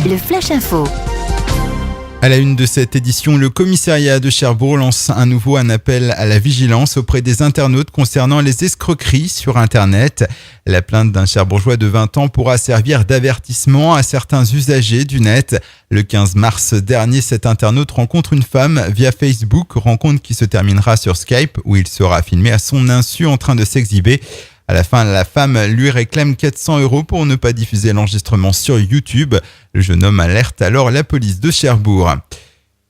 le Flash Info. À la une de cette édition, le commissariat de Cherbourg lance un appel à la vigilance auprès des internautes concernant les escroqueries sur Internet. La plainte d'un Cherbourgeois de 20 ans pourra servir d'avertissement à certains usagers du net. Le 15 mars dernier, cet internaute rencontre une femme via Facebook, rencontre qui se terminera sur Skype où il sera filmé à son insu en train de s'exhiber. À la fin, la femme lui réclame 400 € pour ne pas diffuser l'enregistrement sur YouTube. Le jeune homme alerte alors la police de Cherbourg.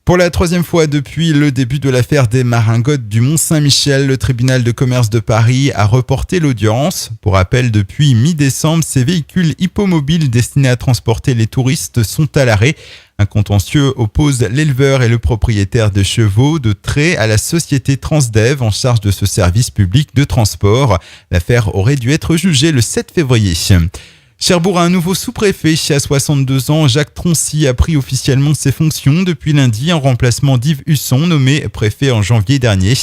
Pour la troisième fois depuis le début de l'affaire des maringottes du Mont-Saint-Michel, le tribunal de commerce de Paris a reporté l'audience. Pour rappel, depuis mi-décembre, ces véhicules hippomobiles destinés à transporter les touristes sont à l'arrêt. Un contentieux oppose l'éleveur et le propriétaire de chevaux de trait à la société Transdev en charge de ce service public de transport. L'affaire aurait dû être jugée le 7 février. Cherbourg a un nouveau sous-préfet. À 62 ans, Jacques Troncy a pris officiellement ses fonctions depuis lundi en remplacement d'Yves Husson, nommé préfet en janvier dernier.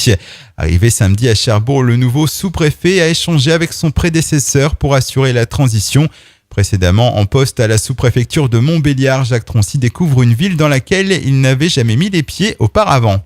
Arrivé samedi à Cherbourg, le nouveau sous-préfet a échangé avec son prédécesseur pour assurer la transition. Précédemment en poste à la sous-préfecture de Montbéliard, Jacques Troncy découvre une ville dans laquelle il n'avait jamais mis les pieds auparavant.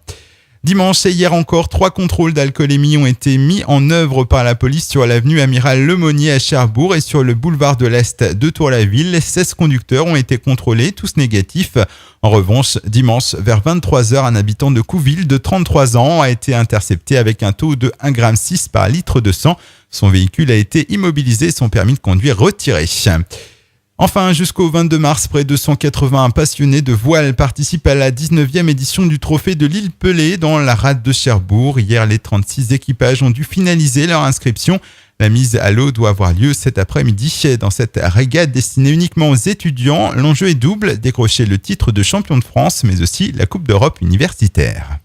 Dimanche et hier encore, 3 contrôles d'alcoolémie ont été mis en œuvre par la police sur l'avenue Amiral Lemonnier à Cherbourg et sur le boulevard de l'Est de Tour-la-Ville. 16 conducteurs ont été contrôlés, tous négatifs. En revanche, dimanche, vers 23h, un habitant de Couville de 33 ans a été intercepté avec un taux de 1,6 g par litre de sang. Son véhicule a été immobilisé et son permis de conduire retiré. Enfin, jusqu'au 22 mars, près de 180 passionnés de voile participent à la 19e édition du Trophée de l'île Pelée dans la rade de Cherbourg. Hier, les 36 équipages ont dû finaliser leur inscription. La mise à l'eau doit avoir lieu cet après-midi. Dans cette régate destinée uniquement aux étudiants, l'enjeu est double, décrocher le titre de champion de France, mais aussi la Coupe d'Europe universitaire.